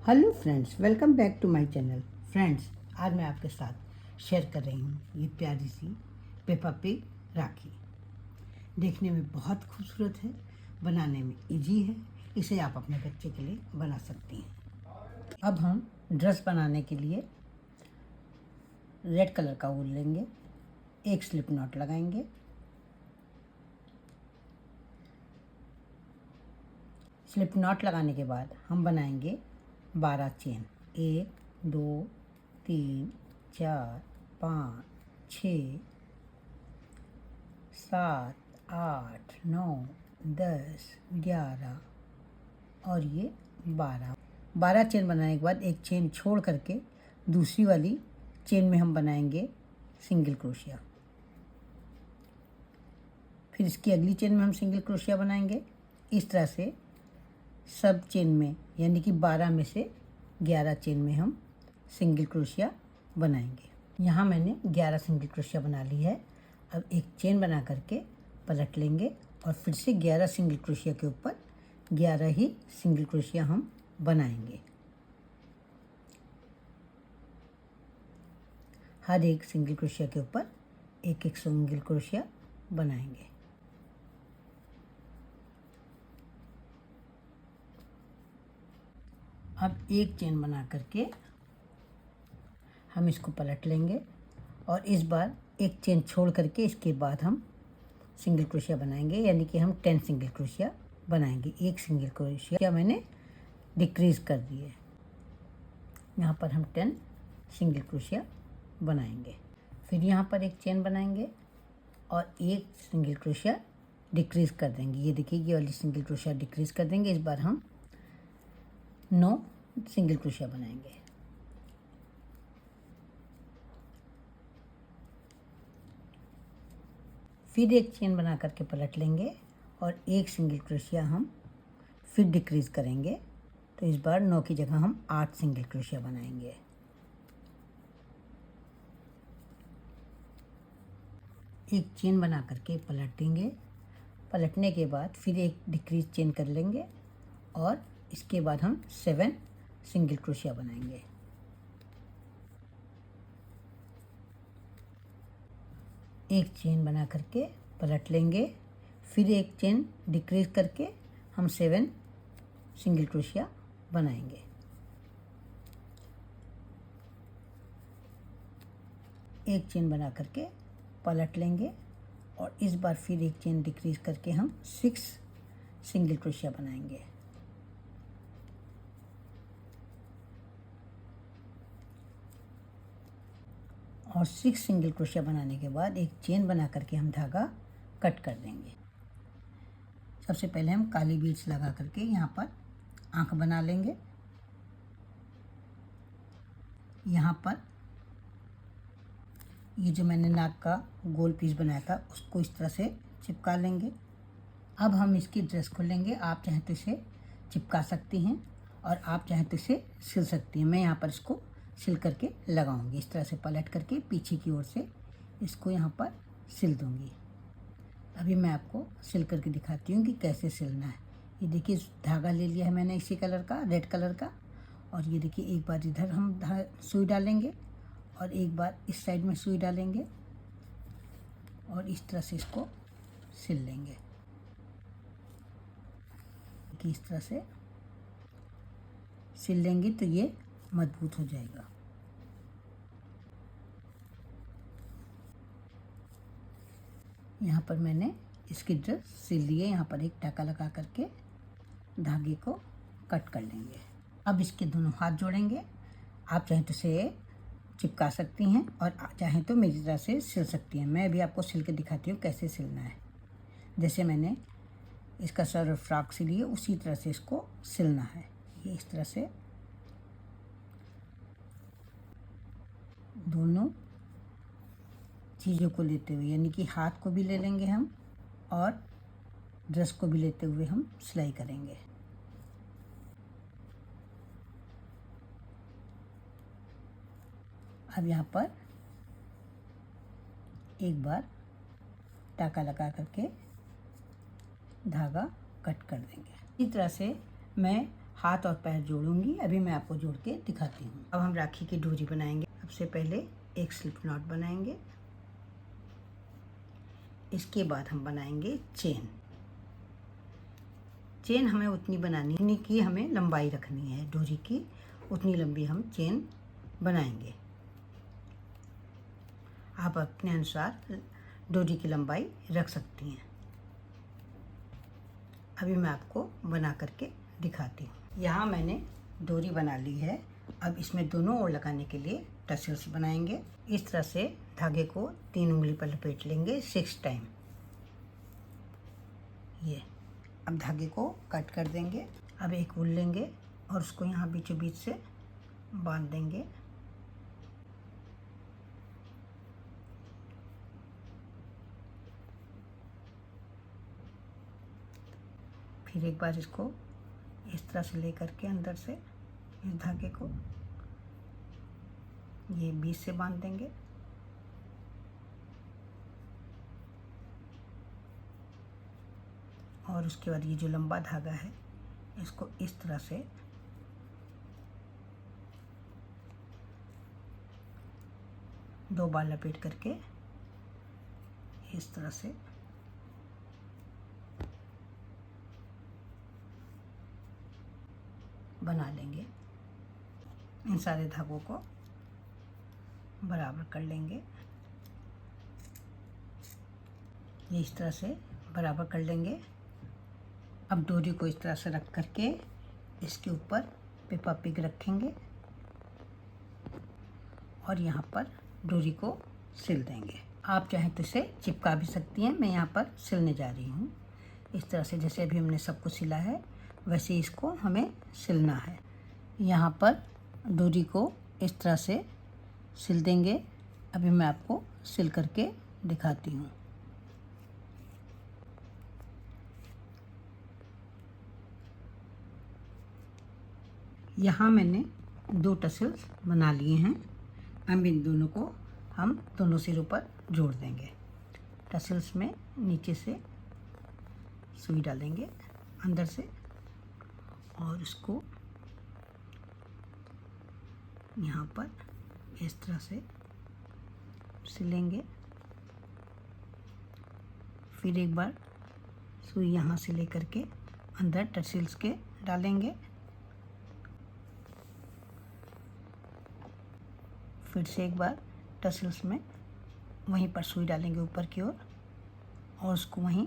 Hello friends, welcome back to my channel. Friends, आज मैं आपके साथ शेयर कर रही हूँ ये प्यारी सी पेपा पिग राखी। देखने में बहुत खूबसूरत है, बनाने में इजी है। इसे आप अपने बच्चे के लिए बना सकती हैं। अब हम ड्रेस बनाने के लिए रेड कलर का वूल लेंगे, एक स्लिप नॉट लगाएंगे। स्लिप नॉट लगाने के बाद हम बनाएंगे 12 चेन। 1 2 3 4 5 6 7 8 9 10 11 और ये 12 चेन बनाने के बाद एक चेन छोड़ करके दूसरी वाली चेन में हम बनाएंगे सिंगल क्रोशिया। फिर इसकी अगली चेन में हम सिंगल क्रोशिया बनाएंगे। इस तरह से सब चेन में, यानी कि 12 में से 11 चेन में हम सिंगल क्रोशिया बनाएंगे। यहाँ मैंने 11 सिंगल क्रोशिया बना ली है। अब एक चेन बना करके पलट लेंगे और फिर से 11 सिंगल क्रोशिया के ऊपर 11 ही सिंगल क्रोशिया हम बनाएंगे। हर एक सिंगल क्रोशिया के ऊपर एक एक सिंगल क्रोशिया बनाएंगे। अब एक चेन बना करके हम इसको पलट लेंगे और इस बार एक चेन छोड़ करके इसके बाद हम सिंगल क्रोशिया बनाएंगे, यानी कि हम 10 सिंगल क्रोशिया बनाएंगे। एक सिंगल क्रोशिया मैंने डिक्रीज कर दी है। यहाँ पर हम 10 सिंगल क्रोशिया बनाएंगे। फिर यहाँ पर एक चेन बनाएंगे और एक सिंगल क्रोशिया डिक्रीज कर देंगे। ये देखिए, ये वाली सिंगल क्रोशिया डिक्रीज कर देंगे। इस बार हम 9 सिंगल क्रोशिया बनाएंगे। फिर एक चेन बना करके पलट लेंगे और एक सिंगल क्रोशिया हम फिर डिक्रीज करेंगे। तो इस बार 9 की जगह हम 8 सिंगल क्रोशिया बनाएंगे। एक चेन बना करके पलट देंगे। पलटने के बाद फिर एक डिक्रीज चेन कर लेंगे और इसके बाद हम 7 सिंगल क्रोशिया बनाएंगे। एक चेन बना करके पलट लेंगे। फिर एक चेन डिक्रीज करके हम 7 सिंगल क्रोशिया बनाएंगे। एक चेन बना करके पलट लेंगे और इस बार फिर एक चेन डिक्रीज करके हम 6 सिंगल क्रोशिया बनाएंगे। और 6 सिंगल क्रोशिया बनाने के बाद एक चेन बना करके हम धागा कट कर देंगे। सबसे पहले हम काली बीड्स लगा करके यहाँ पर आँख बना लेंगे। यहाँ पर ये जो मैंने नाक का गोल पीस बनाया था उसको इस तरह से चिपका लेंगे। अब हम इसकी ड्रेस खोलेंगे। आप चाहें तो इसे चिपका सकती हैं और आप चाहें तो इसे सिल सकती हैं। मैं यहाँ पर इसको सिल करके लगाऊंगी। इस तरह से पलट करके पीछे की ओर से इसको यहाँ पर सिल दूंगी। अभी मैं आपको सिल करके दिखाती हूँ कि कैसे सिलना है। ये देखिए, धागा ले लिया है मैंने इसी कलर का, रेड कलर का। और ये देखिए, एक बार इधर हम सुई डालेंगे और एक बार इस साइड में सुई डालेंगे और इस तरह से इसको सिल लेंगे कि इस तरह से सिल लेंगे तो ये मजबूत हो जाएगा। यहाँ पर मैंने इसकी ड्रेस सिल ली है। यहाँ पर एक टाका लगा करके धागे को कट कर लेंगे। अब इसके दोनों हाथ जोड़ेंगे। आप चाहें तो इसे चिपका सकती हैं और चाहें तो मेरी तरह से सिल सकती हैं। मैं अभी आपको सिल के दिखाती हूँ कैसे सिलना है। जैसे मैंने इसका सर फ्रॉक सिली है उसी तरह से इसको सिलना है। ये इस तरह से दोनों चीज़ों को लेते हुए, यानी कि हाथ को भी ले लेंगे हम और ड्रेस को भी लेते हुए हम सिलाई करेंगे। अब यहाँ पर एक बार टाका लगा करके धागा कट कर देंगे। इस तरह से मैं हाथ और पैर जोड़ूंगी। अभी मैं आपको जोड़ के दिखाती हूँ। अब हम राखी की डोरी बनाएंगे। सबसे पहले एक स्लिप नॉट बनाएंगे, इसके बाद हम बनाएंगे चेन। चेन हमें उतनी बनानी है कि हमें लंबाई रखनी है डोरी की, उतनी लंबी हम चेन बनाएंगे। आप अपने अनुसार डोरी की लंबाई रख सकती हैं। अभी मैं आपको बना करके दिखाती हूँ। यहाँ मैंने डोरी बना ली है। अब इसमें दोनों ओर लगाने के लिए टसल्स बनाएंगे। इस तरह से धागे को 3 उंगली पर लपेट लेंगे 6 टाइम। ये अब धागे को कट कर देंगे। अब एक वूल लेंगे और उसको यहाँ बीचों बीच से बांध देंगे। फिर एक बार इसको इस तरह से लेकर के अंदर से इस धागे को ये बीच से बांध देंगे। और उसके बाद ये जो लंबा धागा है इसको इस तरह से दो बार लपेट करके इस तरह से बना लेंगे। इन सारे धागों को बराबर कर लेंगे। ये इस तरह से बराबर कर लेंगे। अब डोरी को इस तरह से रख करके इसके ऊपर पेपा पिग रखेंगे और यहाँ पर डोरी को सिल देंगे। आप चाहें तो इसे चिपका भी सकती हैं। मैं यहाँ पर सिलने जा रही हूँ। इस तरह से जैसे अभी हमने सबको सिला है वैसे इसको हमें सिलना है। यहाँ पर डोरी को इस तरह से सिल देंगे। अभी मैं आपको सिल करके दिखाती हूँ। यहाँ मैंने 2 टसल्स बना लिए हैं। अब इन दोनों को हम दोनों सिरों पर जोड़ देंगे। टसल्स में नीचे से सुई डालेंगे अंदर से और उसको यहाँ पर इस तरह से सिलेंगे। फिर एक बार सुई यहाँ से लेकर के अंदर टसल्स के डालेंगे। फिर से एक बार टसल्स में वहीं पर सुई डालेंगे ऊपर की ओर और उसको वहीं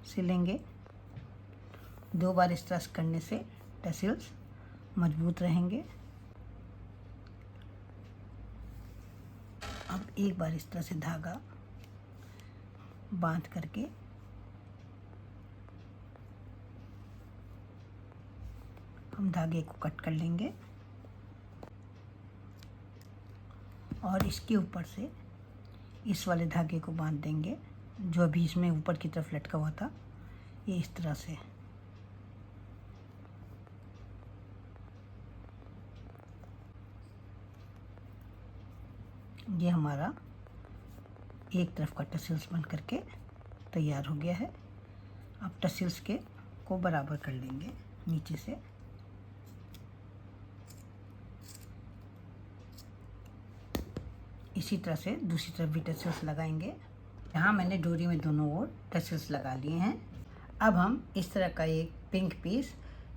सिलेंगे। 2 बार इस तरह से करने से टसल्स मजबूत रहेंगे। अब एक बार इस तरह से धागा बांध करके हम धागे को कट कर लेंगे और इसके ऊपर से इस वाले धागे को बांध देंगे जो अभी इसमें ऊपर की तरफ लटका हुआ था। ये इस तरह से ये हमारा एक तरफ का टसल्स बन करके तैयार हो गया है। अब टसल्स के को बराबर कर लेंगे नीचे से। इसी तरह से दूसरी तरफ भी टसल्स लगाएंगे। यहाँ मैंने डोरी में दोनों ओर टसल्स लगा लिए हैं। अब हम इस तरह का एक पिंक पीस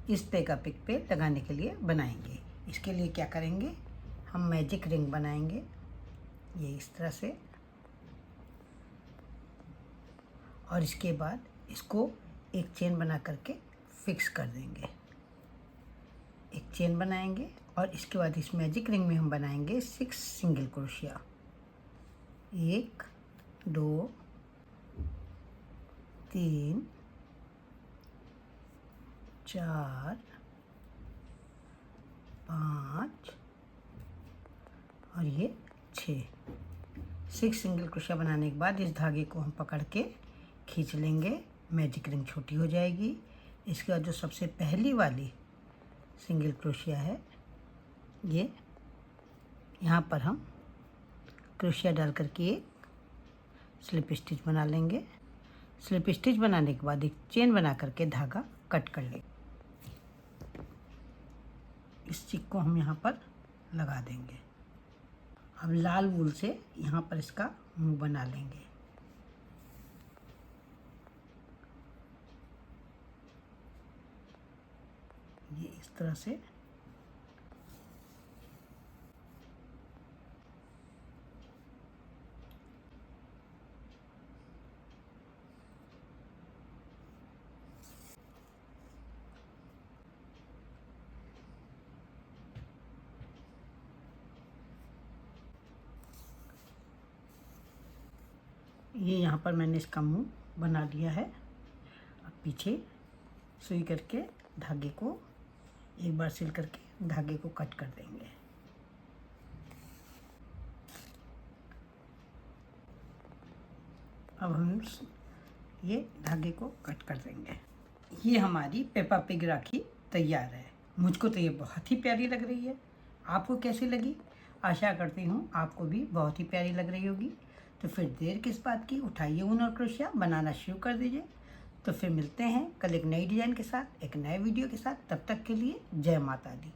इस पेगा पिक पे लगाने के लिए बनाएंगे। इसके लिए क्या करेंगे, हम मैजिक रिंग बनाएंगे ये इस तरह से और इसके बाद इसको एक चेन बना करके फिक्स कर देंगे। एक चेन बनाएंगे और इसके बाद इस मैजिक रिंग में हम बनाएंगे 6 सिंगल क्रोशिया। 1 2 3 4 5 और ये 6 सिंगल क्रोशिया बनाने के बाद इस धागे को हम पकड़ के खींच लेंगे। मैजिक रिंग छोटी हो जाएगी। इसके बाद जो सबसे पहली वाली सिंगल क्रोशिया है ये यहाँ पर हम क्रोशिया डाल करके एक स्लिप स्टिच बना लेंगे। स्लिप स्टिच बनाने के बाद एक चेन बना करके धागा कट कर लेंगे। इस चिक को हम यहाँ पर लगा देंगे। अब लाल वूल से यहाँ पर इसका मुंह बना लेंगे। ये इस तरह से ये यहाँ पर मैंने इसका मुंह बना लिया है। अब पीछे सुई करके धागे को एक बार सिल करके धागे को कट कर देंगे। अब हम ये धागे को कट कर देंगे। ये हमारी पेपा पिग राखी तैयार है। मुझको तो ये बहुत ही प्यारी लग रही है। आपको कैसी लगी? आशा करती हूँ आपको भी बहुत ही प्यारी लग रही होगी। तो फिर देर किस बात की, उठाइए ऊन और क्रोशिया, बनाना शुरू कर दीजिए। तो फिर मिलते हैं कल एक नई डिज़ाइन के साथ, एक नए वीडियो के साथ। तब तक के लिए जय माता दी।